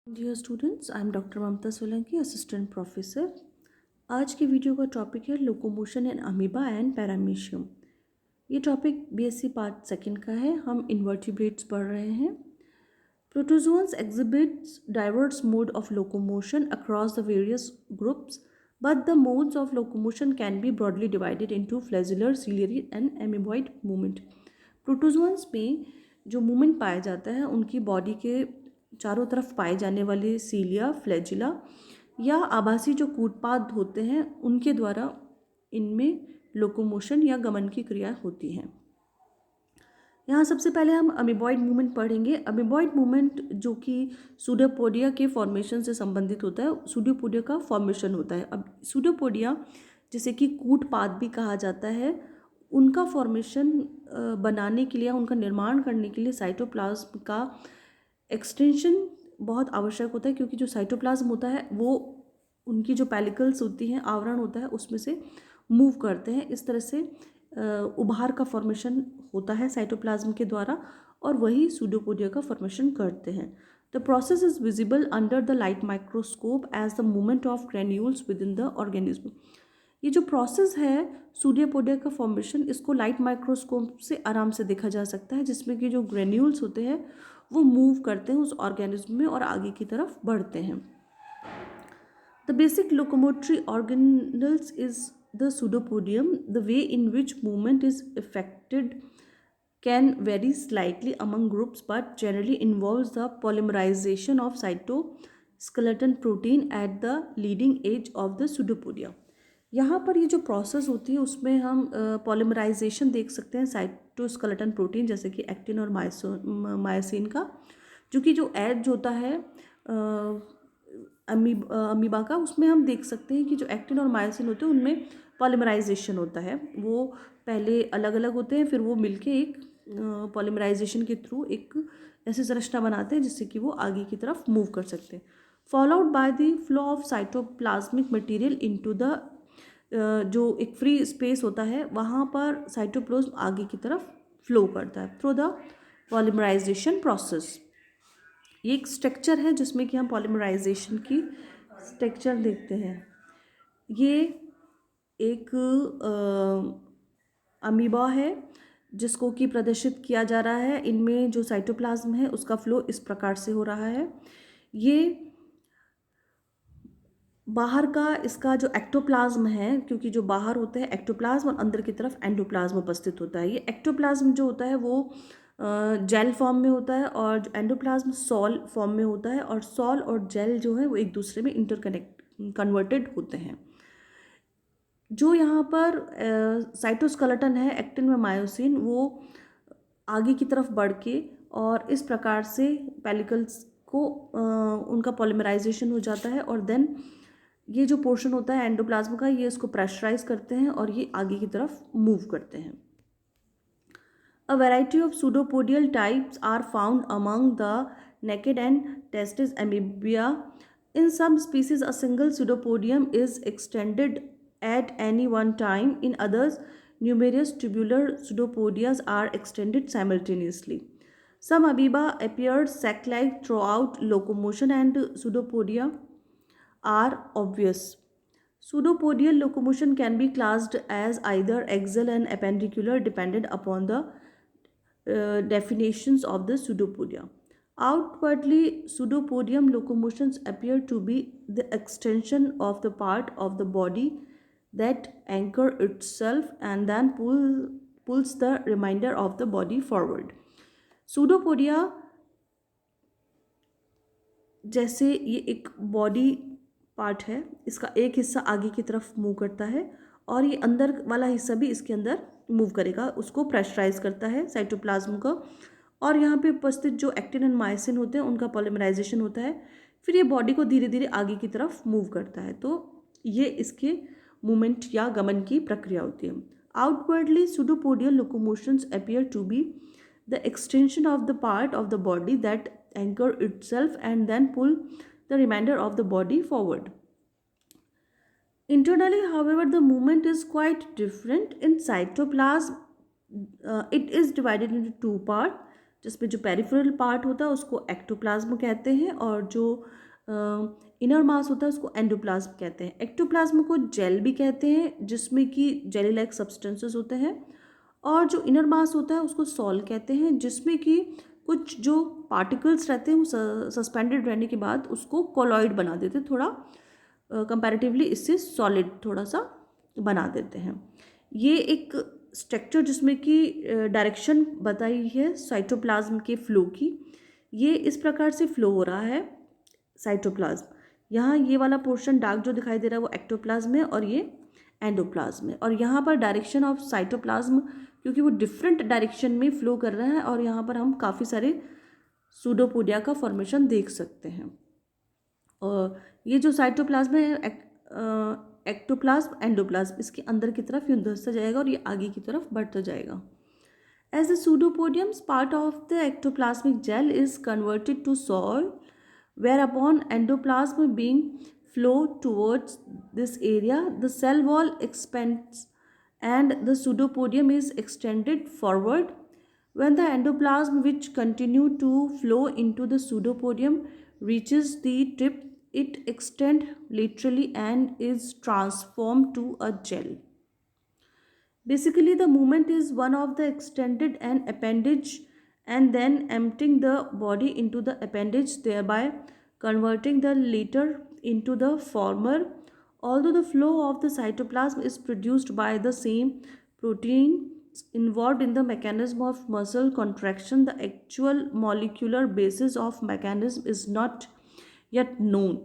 Dear students, I am doctor Mamta Solanki, assistant professor. आज की video का टॉपिक है locomotion in amoeba and paramecium. ये टॉपिक बीएससी पार्ट सेकंड का है। हम इन्वर्टिब्रेट्स पढ़ रहे हैं। Protozoans exhibits diverse mode of locomotion across the various groups, but the modes of locomotion can be broadly divided into flagellar, ciliary and amoeboid movement। Protozoans में जो movement पाया जाता है उनकी बॉडी के चारों तरफ पाए जाने वाले सीलिया, फ्लैजिला या आभासी जो कूटपाद होते हैं उनके द्वारा इनमें लोकोमोशन या गमन की क्रिया होती हैं। यहाँ सबसे पहले हम अमीबॉइड मूवमेंट पढ़ेंगे। अमीबॉइड मूवमेंट जो कि सूडोपोडिया के फॉर्मेशन से संबंधित होता है, सूडोपोडिया का फॉर्मेशन होता है। अब सूडोपोडिया जिसे कि कूटपाद भी कहा जाता है, उनका फॉर्मेशन बनाने के लिए, उनका निर्माण करने के लिए साइटोप्लाज्म का एक्सटेंशन बहुत आवश्यक होता है, क्योंकि जो साइटोप्लाज्म होता है वो उनकी जो पेलिकल्स होती हैं, आवरण होता है, उसमें से मूव करते हैं। इस तरह से उभार का फॉर्मेशन होता है साइटोप्लाज्म के द्वारा, और वही सूडोपोडिया का फॉर्मेशन करते हैं। The process is visible under the light microscope as the movement of granules within the organism. ये जो प्रोसेस है सूडोपोडिया का फॉर्मेशन, इसको लाइट माइक्रोस्कोप से आराम से देखा जा सकता है, जिसमें कि जो ग्रेन्यूल्स होते हैं वो मूव करते हैं उस ऑर्गेनिज्म में और आगे की तरफ बढ़ते हैं। The basic locomotory organelles is the pseudopodium. The way in which movement is effected can vary slightly among groups, but generally involves the polymerization of cytoskeleton protein at the leading edge of the pseudopodia. यहाँ पर ये जो process होती है उसमें हम polymerisation देख सकते हैं साइटोस्केलेटन प्रोटीन, जैसे कि एक्टिन और मायोसिन का, जो कि जो एज होता है अमीबा का, उसमें हम देख सकते हैं कि जो एक्टिन और मायोसिन होते हैं उनमें पॉलीमराइजेशन होता है। वो पहले अलग अलग होते हैं, फिर वो मिलके एक पॉलीमराइजेशन के थ्रू एक ऐसी संरचना बनाते हैं जिससे कि वो आगे की तरफ मूव कर सकते हैं। Followed by the flow of cytoplasmic material into the, जो एक फ्री स्पेस होता है वहाँ पर साइटोप्लाज्म आगे की तरफ फ्लो करता है थ्रू द पॉलीमराइजेशन प्रोसेस। ये एक स्ट्रक्चर है जिसमें कि हम पॉलीमराइजेशन की स्ट्रक्चर देखते हैं। ये एक अमीबा है जिसको कि प्रदर्शित किया जा रहा है। इनमें जो साइटोप्लाज्म है उसका फ्लो इस प्रकार से हो रहा है। ये बाहर का इसका जो एक्टोप्लाज्म है, क्योंकि जो बाहर होते हैं एक्टोप्लाज्म और अंदर की तरफ एंडोप्लाज्म उपस्थित होता है। ये एक्टोप्लाज्म जो होता है वो जेल फॉर्म में होता है, और जो एंडोप्लाज्म सॉल फॉर्म में होता है, और सॉल और जेल जो है वो एक दूसरे में कन्वर्टेड होते हैं। जो यहाँ पर साइटोस्केलेटन है एक्टिन में मायोसिन, वो आगे की तरफ बढ़ के और इस प्रकार से पेलिकल्स को उनका पॉलीमराइजेशन हो जाता है, और देन ये जो पोर्शन होता है एंडोप्लाज्म का, ये इसको प्रेशराइज करते हैं और ये आगे की तरफ मूव करते हैं। A variety of pseudopodial types are found among the naked and testis amoeba. In some species, a single pseudopodium is extended at any one time. In others, numerous tubular pseudopodias are extended simultaneously. Some amoeba appear sac-like throughout locomotion, and pseudopodia are obvious. Pseudopodial locomotion can be classed as either axial and appendicular dependent upon the definitions of the pseudopodia. Outwardly, pseudopodium locomotions appear to be the extension of the part of the body that anchor itself and then pulls the remainder of the body forward. Pseudopodia जैसे ये एक body part है, इसका एक हिस्सा आगे की तरफ मूव करता है और ये अंदर वाला हिस्सा भी इसके अंदर मूव करेगा, उसको प्रेशराइज करता है साइटोप्लाज्म को, और यहाँ पे उपस्थित जो एक्टिन एंड मायोसिन होते हैं उनका पॉलीमराइजेशन होता है। फिर ये बॉडी को धीरे धीरे आगे की तरफ मूव करता है। तो ये इसके मूवमेंट या गमन की प्रक्रिया होती है। Outwardly pseudopodial locomotions appear to be the extension of the part of the body that anchor itself and then pull the remainder of the body forward. Internally, however, the movement is quite different. In cytoplasm, it is divided into two parts. जिसमें जो peripheral part होता है उसको ectoplasm कहते हैं, और जो inner mass होता है उसको एंडोप्लाज्म कहते हैं। एक्टोप्लाज्म को जेल भी कहते हैं, जिसमें कि जेली लाइक सब्सटेंसेस होते हैं, और जो इनर मास होता है उसको सॉल कहते हैं, जिसमें कि कुछ जो पार्टिकल्स रहते हैं वो सस्पेंडेड रहने के बाद उसको कोलॉइड बना देते हैं, थोड़ा कंपैरेटिवली इससे सॉलिड थोड़ा सा बना देते हैं। ये एक स्ट्रक्चर जिसमें कि डायरेक्शन बताई है साइटोप्लाज्म के फ्लो की, ये इस प्रकार से फ्लो हो रहा है साइटोप्लाज्म। यहाँ ये वाला पोर्शन डार्क जो दिखाई दे रहा है वो एक्टोप्लाज्म है और ये एंडोप्लाज्म है। और यहाँ पर डायरेक्शन ऑफ साइटोप्लाज्म क्योंकि वो डिफरेंट डायरेक्शन में फ्लो कर रहा है, और यहाँ पर हम काफ़ी सारे सूडोपोडिया का फॉर्मेशन देख सकते हैं। और ये जो साइटोप्लाज्म है एक्टोप्लाज्म एंडोप्लाज्म, इसके अंदर की तरफ यूँ धंसता जाएगा और ये आगे की तरफ बढ़ता जाएगा। As the pseudopodium, part of the ectoplasmic gel is converted to soil, whereupon endoplasm being flow towards this area, the cell wall expands and the pseudopodium is extended forward. When the endoplasm which continue to flow into the pseudopodium reaches the tip, it extends laterally and is transformed to a gel. Basically, the movement is one of the extended and appendage and then emptying the body into the appendage, thereby converting the latter into the former. Although the flow of the cytoplasm is produced by the same protein involved in the mechanism of muscle contraction, the actual molecular basis of mechanism is not yet known.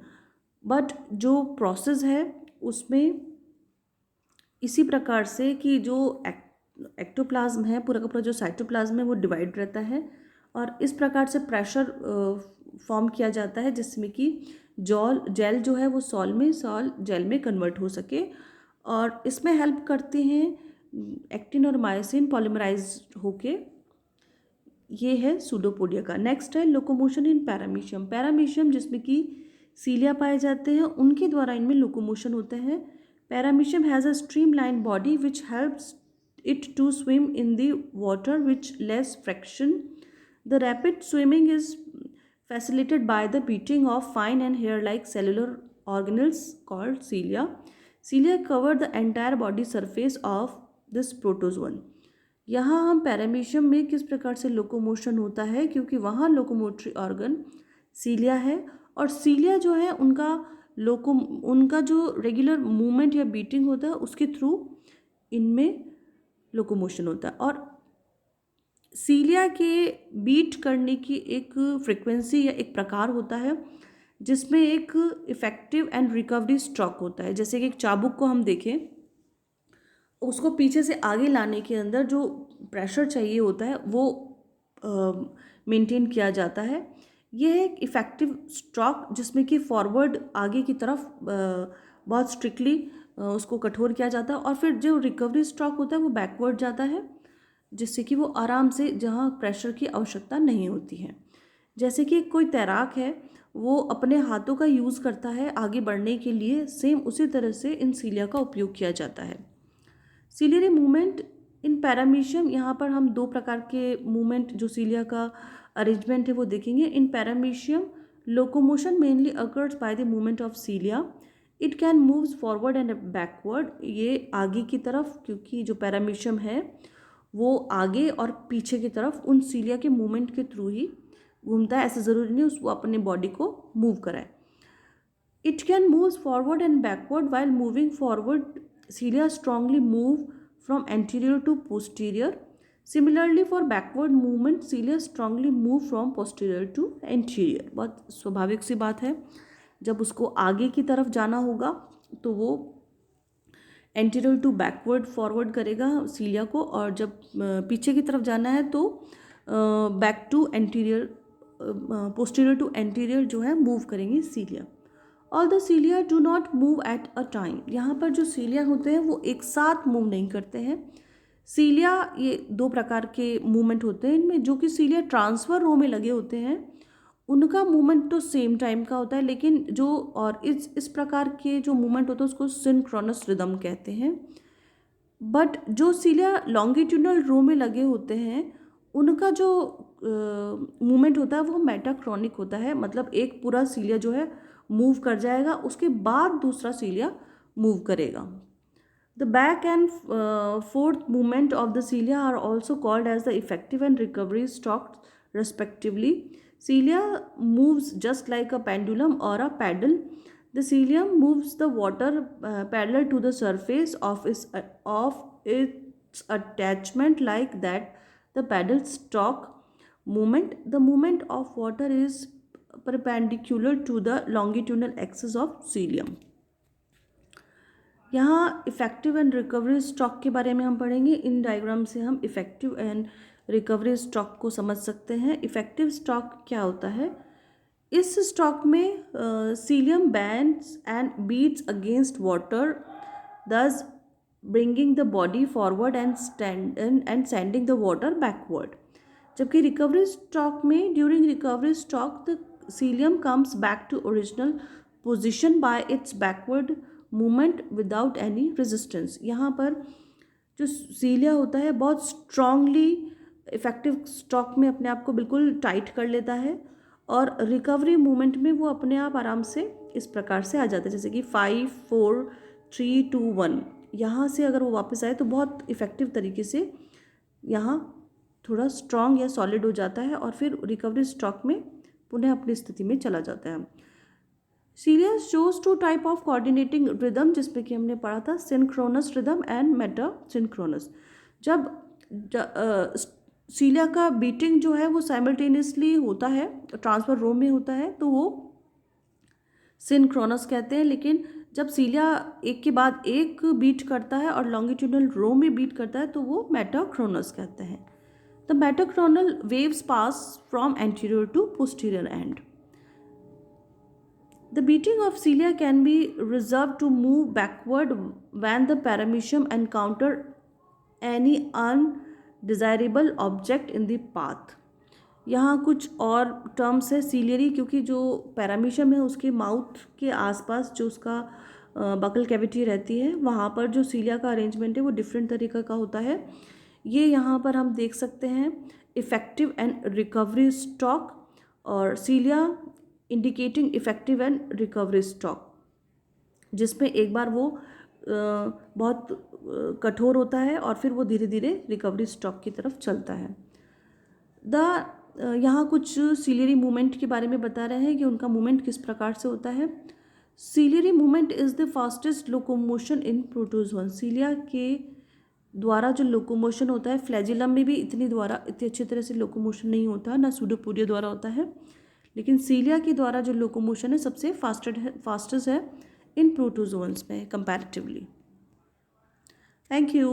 But जो process है उसमें इसी प्रकार से कि जो ectoplasm है पूरा का पूरा जो साइटोप्लाज्म है वो डिवाइड रहता है, और इस प्रकार से प्रेशर फॉर्म किया जाता है जिसमें कि जेल जो है वो सॉल जेल में कन्वर्ट हो सके, और इसमें हेल्प करते हैं एक्टिन और मायोसिन पॉलीमराइज होके। ये है सूडोपोडिया का। नेक्स्ट है लोकोमोशन इन पैरामीशियम। पैरामीशियम जिसमें कि सीलिया पाए जाते हैं उनके द्वारा इनमें लोकोमोशन होते हैं। Paramecium has a streamlined body which helps it to swim in the water with less friction. The rapid swimming is facilitated by the beating of fine and hair-like cellular organelles called cilia. Cilia cover the entire body surface of this protozoan. यहाँ हम paramecium में किस प्रकार से locomotion होता है, क्योंकि वहाँ लोकोमोटरी ऑर्गन सीलिया है, और सीलिया जो है उनका जो रेगुलर मूवमेंट या बीटिंग होता है उसके थ्रू इनमें लोकोमोशन होता है। और सीलिया के बीट करने की एक फ्रीक्वेंसी या एक प्रकार होता है जिसमें एक इफेक्टिव एंड रिकवरी स्ट्रोक होता है। जैसे कि एक चाबुक को हम देखें, उसको पीछे से आगे लाने के अंदर जो प्रेशर चाहिए होता है वो मेंटेन किया जाता है। यह है एक इफ़ेक्टिव स्ट्रोक जिसमें कि फॉरवर्ड आगे की तरफ बहुत स्ट्रिक्टली उसको कठोर किया जाता है, और फिर जो रिकवरी स्ट्रोक होता है वो बैकवर्ड जाता है जिससे कि वो आराम से जहाँ प्रेशर की आवश्यकता नहीं होती है। जैसे कि कोई तैराक है वो अपने हाथों का यूज़ करता है आगे बढ़ने के लिए, सेम उसी तरह से इन सीलिया का उपयोग किया जाता है। सीलियरी मूवमेंट इन पैरामीशियम, यहाँ पर हम दो प्रकार के मूवमेंट जो सीलिया का अरेंजमेंट है वो देखेंगे। इन paramecium locomotion mainly occurs by the movement of सीलिया। It can moves forward and backward. ये आगे की तरफ, क्योंकि जो पैरामीशियम है वो आगे और पीछे की तरफ उन सीलिया के मूवमेंट के थ्रू ही घूमता है, ऐसा ज़रूरी नहीं उसको अपने बॉडी को मूव कराए। It can move forward and backward. While moving forward cilia strongly move from anterior to posterior. Similarly for backward movement cilia strongly move from posterior to anterior. बहुत स्वाभाविक सी बात है, जब उसको आगे की तरफ जाना होगा तो वो एंटीरियर टू बैकवर्ड फॉरवर्ड करेगा सीलिया को, और जब पीछे की तरफ जाना है तो back to anterior posterior to anterior जो है मूव करेंगे cilia. All the cilia do not move at a time. यहाँ पर जो सीलिया होते हैं वो एक साथ मूव नहीं करते हैं। सीलिया ये दो प्रकार के मूवमेंट होते हैं इनमें, जो कि सीलिया ट्रांसफर रो में लगे होते हैं उनका मूवमेंट तो सेम टाइम का होता है, लेकिन जो और इस प्रकार के जो मूवमेंट होते हैं उसको सिंक्रोनस रिदम कहते हैं। बट जो सीलिया लॉन्गिट्यूडनल रो में लगे होते हैं उनका जो मूवमेंट होता है वो मेटाक्रोनिक होता है, मतलब एक पूरा सीलिया जो है मूव कर जाएगा, उसके बाद दूसरा सीलिया मूव करेगा। The back and fourth movement of the cilia are also called as the effective and recovery stalk respectively. Cilia moves just like a pendulum or a paddle. The cilium moves the water parallel to the surface of its attachment like that. The paddle stalk movement. The movement of water is perpendicular to the longitudinal axis of cilium. यहाँ effective and recovery stock के बारे में हम पढ़ेंगे। In diagram से हम effective and recovery stock को समझ सकते हैं। इफ़ेक्टिव स्टॉक क्या होता है? इस स्टॉक में cilium bends and beats against water, thus bringing the body forward and sending the water backward. जबकि रिकवरी स्टॉक में during recovery stroke the cilium comes back to original position by its backward movement without any resistance. यहाँ पर जो सीलिया होता है बहुत strongly effective stock में अपने आप को बिल्कुल टाइट कर लेता है, और रिकवरी मूवमेंट में वो अपने आप आराम से इस प्रकार से आ जाता है, जैसे कि 5 4 3 2 1। यहाँ से अगर वो वापस आए तो बहुत इफ़ेक्टिव तरीके से यहाँ थोड़ा स्ट्रांग या सॉलिड हो जाता है, और फिर रिकवरी स्टॉक में पुनः अपनी स्थिति में चला जाता है। Cilia shows two type of coordinating rhythm, जिसमें कि हमने पढ़ा था synchronous rhythm and meta synchronous. जब सीलिया का बीटिंग जो है वो साइमल्टेनियसली होता है, ट्रांसफर रो में होता है, तो वो सिंक्रोनस कहते हैं। लेकिन जब सीलिया एक के बाद एक बीट करता है और लॉन्गिट्यूडनल रो में बीट करता है तो वो मेटाक्रोनस कहते हैं। The metachronal waves pass from anterior to posterior end. The beating of cilia can be reserved to move backward when the paramecium encounter any undesirable object in the path. यहाँ कुछ और terms है ciliary, क्योंकि जो paramecium है उसके mouth के आसपास जो उसका बकल कैविटी रहती है, वहाँ पर जो सीलिया का अरेंजमेंट है वो डिफरेंट तरीक़े का होता है। ये यहाँ पर हम देख सकते हैं इफ़ेक्टिव एंड रिकवरी स्टॉक, और cilia indicating effective and recovery stroke, जिसमें एक बार वो बहुत कठोर होता है और फिर वो धीरे धीरे रिकवरी स्टॉक की तरफ चलता है। यहाँ कुछ सीलियरी मूवमेंट के बारे में बता रहे हैं कि उनका मूवमेंट किस प्रकार से होता है। Ciliary movement is the fastest locomotion in protozoan. Cilia के द्वारा जो लोकोमोशन होता है, फ्लैजिलम में भी इतनी अच्छी तरह से लोकोमोशन नहीं होता, ना सूडोपोडिया द्वारा होता है, लेकिन सीलिया के द्वारा जो लोकोमोशन है सबसे फास्टेस्ट है इन प्रोटोजोन्स में कंपैरेटिवली। Thank you.